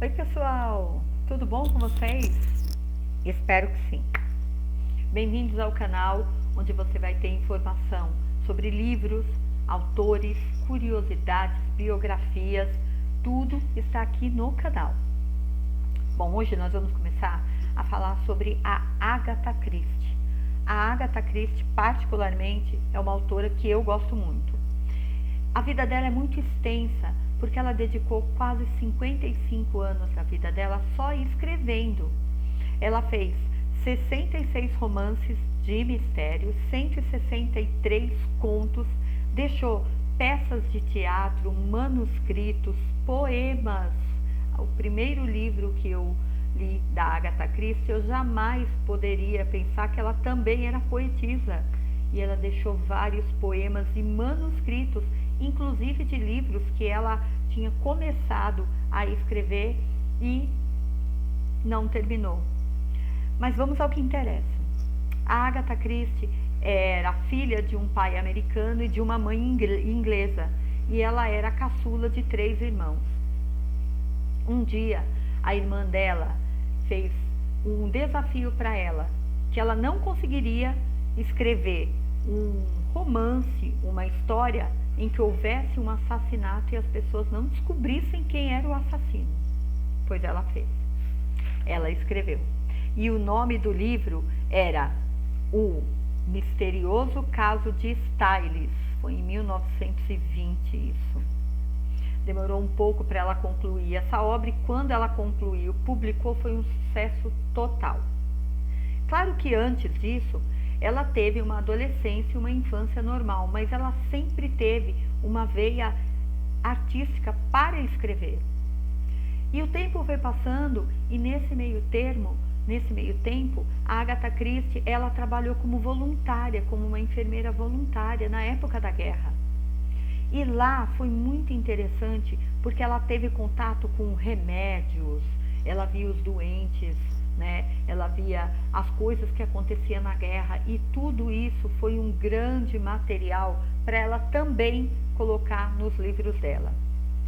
Oi pessoal, tudo bom com vocês? Espero que sim. Bem-vindos ao canal onde você vai ter informação sobre livros, autores, curiosidades, biografias, tudo está aqui no canal. Bom, hoje nós vamos começar a falar sobre a Agatha Christie. A Agatha Christie, particularmente, é uma autora que eu gosto muito. A vida dela é muito extensa, porque ela dedicou quase 55 anos da vida dela só escrevendo. Ela fez 66 romances de mistério, 163 contos, deixou peças de teatro, manuscritos, poemas. O primeiro livro que eu li da Agatha Christie, eu jamais poderia pensar que ela também era poetisa. E ela deixou vários poemas e manuscritos, inclusive de livros que ela tinha começado a escrever e não terminou. Mas vamos ao que interessa. A Agatha Christie era filha de um pai americano e de uma mãe inglesa, e ela era a caçula de 3 irmãos. Um dia, a irmã dela fez um desafio para ela, que ela não conseguiria escrever um romance, uma história em que houvesse um assassinato e as pessoas não descobrissem quem era o assassino. Pois ela fez. Ela escreveu. E o nome do livro era O Misterioso Caso de Styles. Foi em 1920 isso. Demorou um pouco para ela concluir essa obra e quando ela concluiu, publicou, foi um sucesso total. Claro que antes disso, ela teve uma adolescência e uma infância normal, mas ela sempre teve uma veia artística para escrever. E o tempo foi passando e nesse meio tempo, a Agatha Christie, ela trabalhou como voluntária, como uma enfermeira voluntária na época da guerra. E lá foi muito interessante porque ela teve contato com remédios, ela via os doentes, né? Ela via as coisas que aconteciam na guerra e tudo isso foi um grande material para ela também colocar nos livros dela.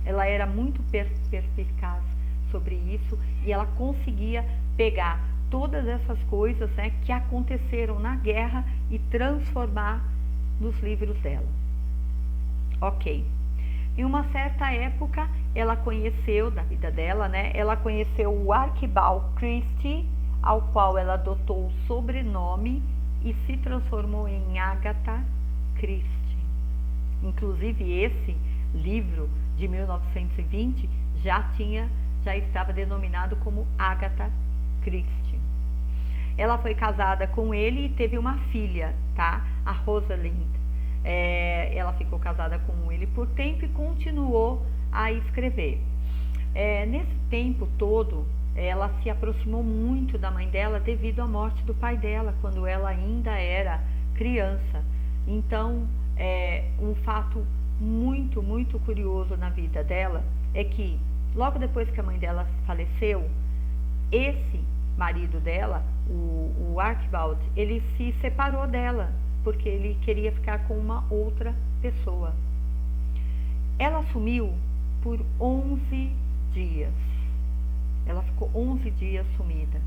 Ela era muito perspicaz sobre isso e ela conseguia pegar todas essas coisas, né, que aconteceram na guerra e transformar nos livros dela. Ok. Em uma certa época, ela conheceu, da vida dela, né? Ela conheceu o Archibald Christie, ao qual ela adotou o sobrenome e se transformou em Agatha Christie. Inclusive, esse livro de 1920 já estava denominado como Agatha Christie. Ela foi casada com ele e teve uma filha, tá? A Rosalind. Ela ficou casada com ele por tempo e continuou a escrever. Nesse tempo todo, ela se aproximou muito da mãe dela devido à morte do pai dela, quando ela ainda era criança. Então, um fato muito, muito curioso na vida dela é que, logo depois que a mãe dela faleceu, esse marido dela, o Archibald, ele se separou dela, porque ele queria ficar com uma outra pessoa. Ela sumiu por 11 dias. Ela ficou 11 dias sumida.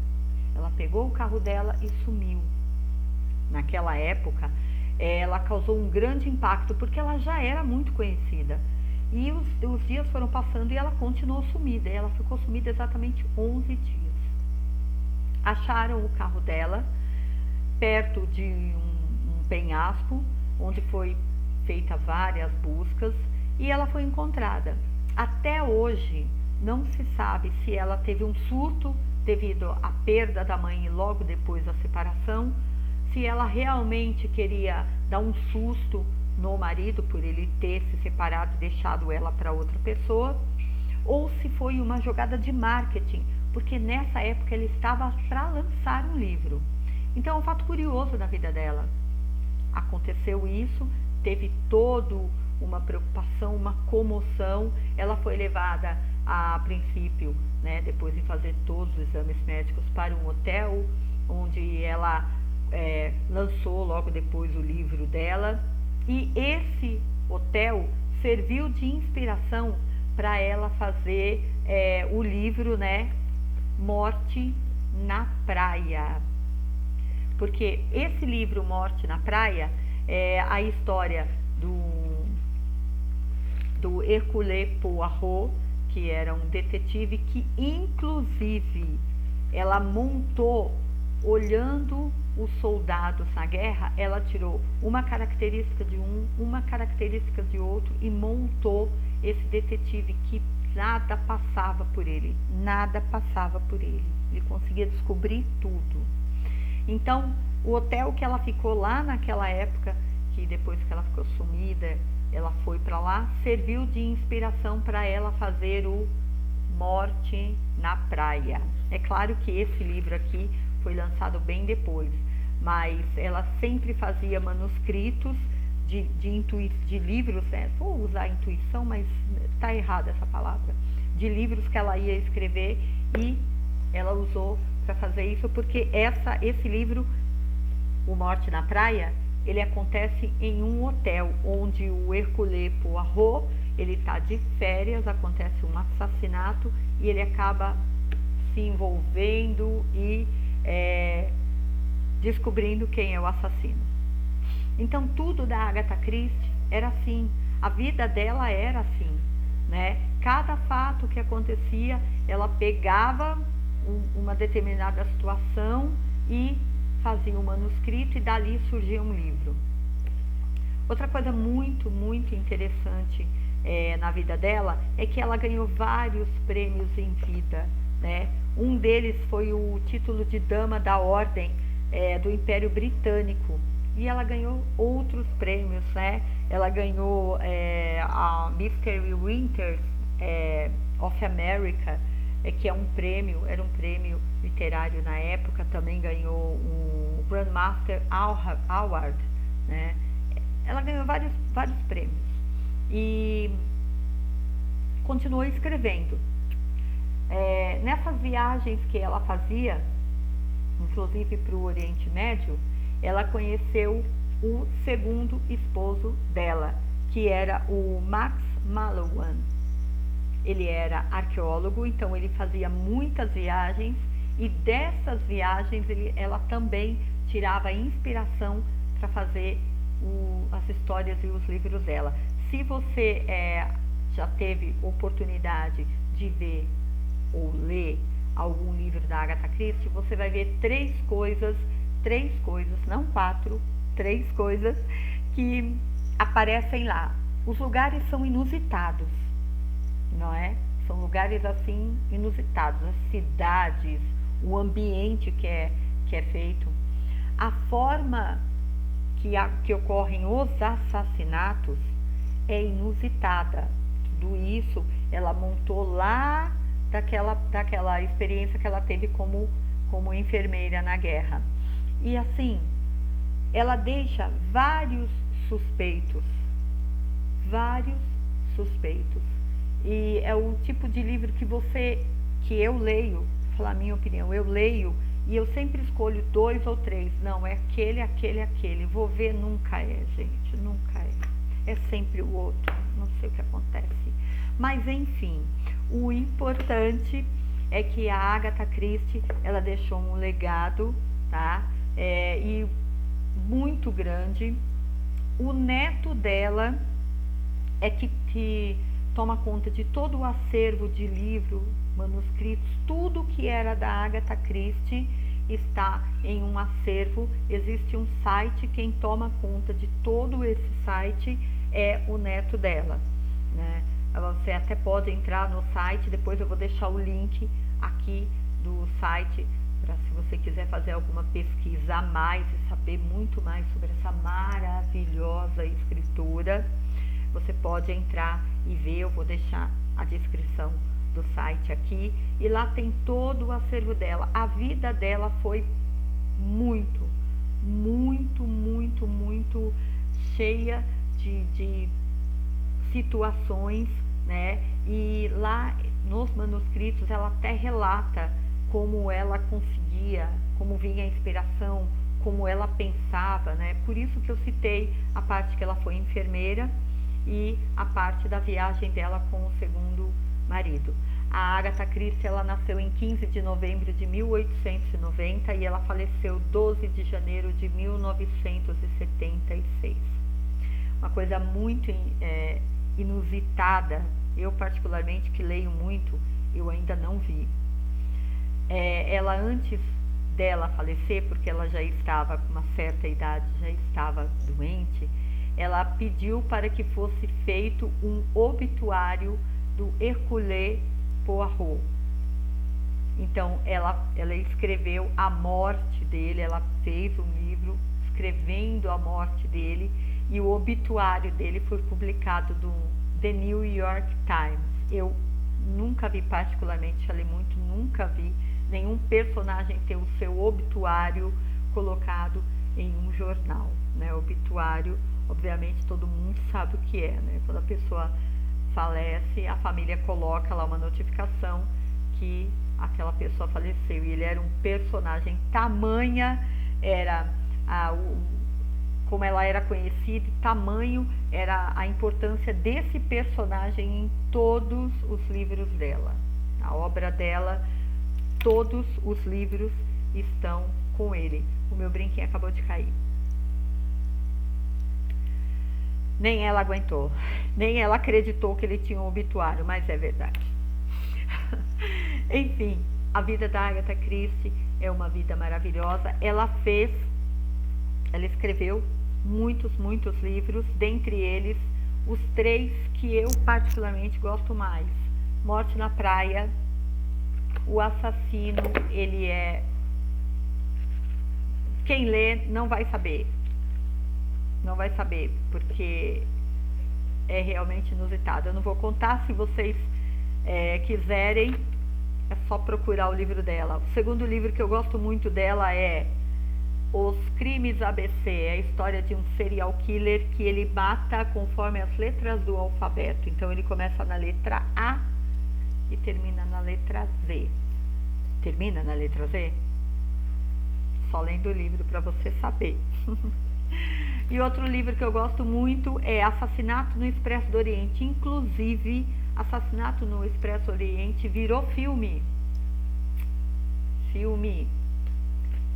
Ela pegou o carro dela e sumiu. Naquela época, ela causou um grande impacto, porque ela já era muito conhecida. E os dias foram passando e ela continuou sumida. Ela ficou sumida exatamente 11 dias. Acharam o carro dela perto de um penhasco, onde foi feita várias buscas e ela foi encontrada. Até hoje não se sabe se ela teve um surto devido à perda da mãe e logo depois da separação, se ela realmente queria dar um susto no marido por ele ter se separado e deixado ela para outra pessoa, ou se foi uma jogada de marketing, porque nessa época ele estava para lançar um livro. Então é um fato curioso da vida dela. Aconteceu isso, teve todo uma preocupação, uma comoção. Ela foi levada a princípio, né, depois de fazer todos os exames médicos, para um hotel, onde ela lançou logo depois o livro dela. E esse hotel serviu de inspiração para ela fazer o livro, né, Morte na Praia. Porque esse livro, Morte na Praia, é a história do Hercule Poirot, que era um detetive que, inclusive, ela montou, olhando os soldados na guerra, ela tirou uma característica de um, uma característica de outro e montou esse detetive que nada passava por ele, nada passava por ele. Ele conseguia descobrir tudo. Então, o hotel que ela ficou lá naquela época, que depois que ela ficou sumida, ela foi para lá, serviu de inspiração para ela fazer o Morte na Praia. É claro que esse livro aqui foi lançado bem depois, mas ela sempre fazia manuscritos de livros, né? Vou usar intuição, mas está errada essa palavra, de livros que ela ia escrever, e ela usou para fazer isso, porque esse livro, O Morte na Praia, ele acontece em um hotel, onde o Hercule Poirot, ele está de férias, acontece um assassinato, e ele acaba se envolvendo e descobrindo quem é o assassino. Então, tudo da Agatha Christie era assim, a vida dela era assim, né? Cada fato que acontecia, ela pegava uma determinada situação e fazia um manuscrito, e dali surgia um livro. Outra coisa muito, muito interessante na vida dela é que ela ganhou vários prêmios em vida, né? Um deles foi o título de Dama da Ordem do Império Britânico, e ela ganhou outros prêmios, né? Ela ganhou a Mystery Winters of America, que é um prêmio, era um prêmio literário na época, também ganhou um Grandmaster Award, né? Ela ganhou vários prêmios e continuou escrevendo. Nessas viagens que ela fazia, inclusive para o Oriente Médio, ela conheceu o segundo esposo dela, que era o Max Mallowan. Ele era arqueólogo, então ele fazia muitas viagens, e dessas viagens ela também tirava inspiração para fazer as histórias e os livros dela. Se você já teve oportunidade de ver ou ler algum livro da Agatha Christie, você vai ver três coisas, não quatro, três coisas que aparecem lá. Os lugares são inusitados, não é? São lugares assim inusitados, as cidades, o ambiente que é feito, a forma que ocorrem os assassinatos é inusitada. Tudo isso ela montou lá daquela experiência que ela teve como enfermeira na guerra. E assim, ela deixa vários suspeitos. E é o tipo de livro que eu leio, vou falar a minha opinião, eu leio e eu sempre escolho 2 ou 3. Não, é aquele. Vou ver, nunca é, gente, nunca é. É sempre o outro, não sei o que acontece. Mas, enfim, o importante é que a Agatha Christie, ela deixou um legado, tá? E muito grande. O neto dela é que toma conta de todo o acervo de livro, manuscritos, tudo que era da Agatha Christie está em um acervo. Existe um site, quem toma conta de todo esse site é o neto dela, né? Você até pode entrar no site, depois eu vou deixar o link aqui do site, para se você quiser fazer alguma pesquisa a mais e saber muito mais sobre essa maravilhosa escritora, você pode entrar e ver. Eu vou deixar a descrição do site aqui, e lá tem todo o acervo dela. A vida dela foi muito cheia de situações, né? E lá nos manuscritos ela até relata como ela conseguia, como vinha a inspiração, como ela pensava, né? Por isso que eu citei a parte que ela foi enfermeira e a parte da viagem dela com o segundo marido. A Agatha Christie, ela nasceu em 15 de novembro de 1890 e ela faleceu 12 de janeiro de 1976. Uma coisa muito inusitada, eu particularmente que leio muito, eu ainda não vi. Ela, antes dela falecer, porque ela já estava com uma certa idade, já estava doente, ela pediu para que fosse feito um obituário do Hercule Poirot. Então ela escreveu a morte dele, ela fez um livro escrevendo a morte dele, e o obituário dele foi publicado no The New York Times. Eu nunca vi, particularmente, falei muito, nunca vi nenhum personagem ter o seu obituário colocado em um jornal, né? Obituário, obviamente, todo mundo sabe o que é, né? Quando a pessoa falece, a família coloca lá uma notificação que aquela pessoa faleceu, e ele era um personagem, tamanha era como ela era conhecida, tamanho era a importância desse personagem em todos os livros dela. A obra dela, todos os livros estão com ele. O meu brinquinho acabou de cair. Nem ela aguentou, nem ela acreditou que ele tinha um obituário, mas é verdade. Enfim, a vida da Agatha Christie é uma vida maravilhosa. Ela escreveu muitos livros, dentre eles os 3 que eu particularmente gosto mais: Morte na Praia, O Assassino. Ele é... Quem lê não vai saber, porque é realmente inusitado. Eu não vou contar, se vocês quiserem, é só procurar o livro dela. O segundo livro que eu gosto muito dela é Os Crimes ABC, é a história de um serial killer que ele mata conforme as letras do alfabeto. Então ele começa na letra A e termina na letra Z. Termina na letra Z? Só lendo o livro para você saber. E outro livro que eu gosto muito é Assassinato no Expresso do Oriente. Inclusive, Assassinato no Expresso do Oriente virou filme.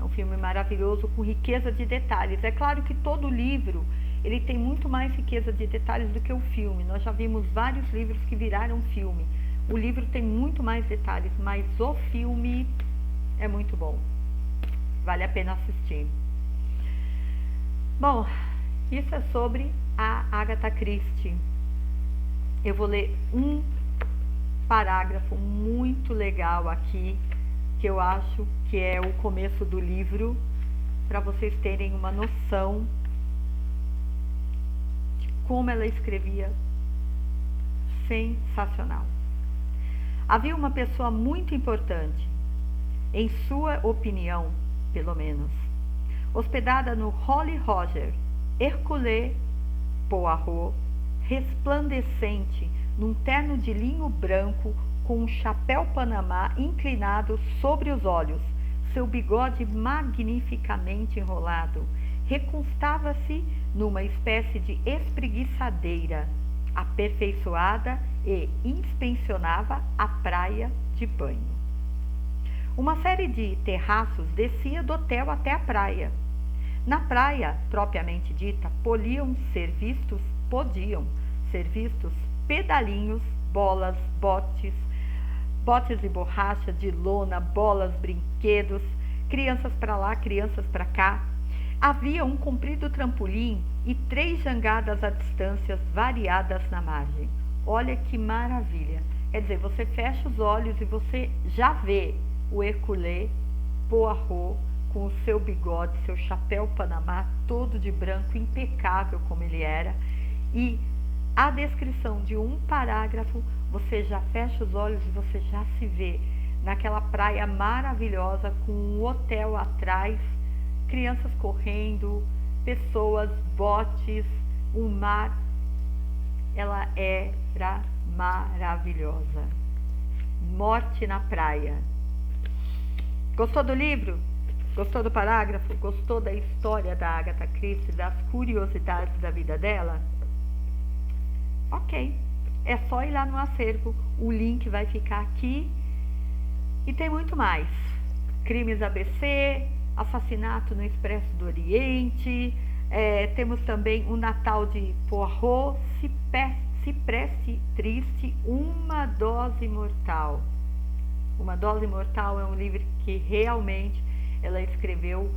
É um filme maravilhoso, com riqueza de detalhes. É claro que todo livro, ele tem muito mais riqueza de detalhes do que o filme. Nós já vimos vários livros que viraram filme. O livro tem muito mais detalhes, mas o filme é muito bom. Vale a pena assistir. Bom, isso é sobre a Agatha Christie. Eu vou ler um parágrafo muito legal aqui, que eu acho que é o começo do livro, para vocês terem uma noção de como ela escrevia. Sensacional. Havia uma pessoa muito importante, em sua opinião, pelo menos, hospedada no Holly Roger, Hercule Poirot, resplandecente, num terno de linho branco, com um chapéu panamá inclinado sobre os olhos, seu bigode magnificamente enrolado, recostava-se numa espécie de espreguiçadeira aperfeiçoada e inspecionava a praia de banho. Uma série de terraços descia do hotel até a praia. Na praia, propriamente dita, podiam ser vistos pedalinhos, bolas, botes de borracha, de lona, bolas, brinquedos, crianças para lá, crianças para cá. Havia um comprido trampolim e 3 jangadas a distâncias variadas na margem. Olha que maravilha! Quer dizer, você fecha os olhos e você já vê o Hercule Poirot com o seu bigode, seu chapéu panamá, todo de branco, impecável como ele era. E a descrição de um parágrafo, você já fecha os olhos e você já se vê naquela praia maravilhosa, com um hotel atrás, crianças correndo, pessoas, botes, o mar. Ela era maravilhosa. Morte na Praia. Gostou do livro? Gostou do parágrafo? Gostou da história da Agatha Christie, das curiosidades da vida dela? Ok, é só ir lá no acervo, o link vai ficar aqui. E tem muito mais. Crimes ABC, Assassinato no Expresso do Oriente, temos também o Natal de Poirot, Cipreste Triste, Uma Dose Mortal. Uma Dose Mortal é um livro que realmente ela escreveu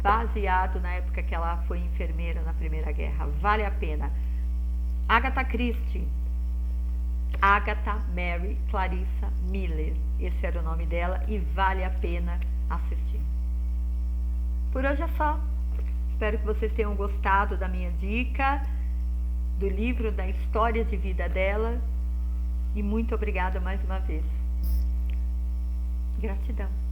baseado na época que ela foi enfermeira na Primeira Guerra. Vale a pena. Agatha Christie. Agatha Mary Clarissa Miller. Esse era o nome dela e vale a pena assistir. Por hoje é só. Espero que vocês tenham gostado da minha dica, do livro, da história de vida dela. E muito obrigada mais uma vez. Gratidão.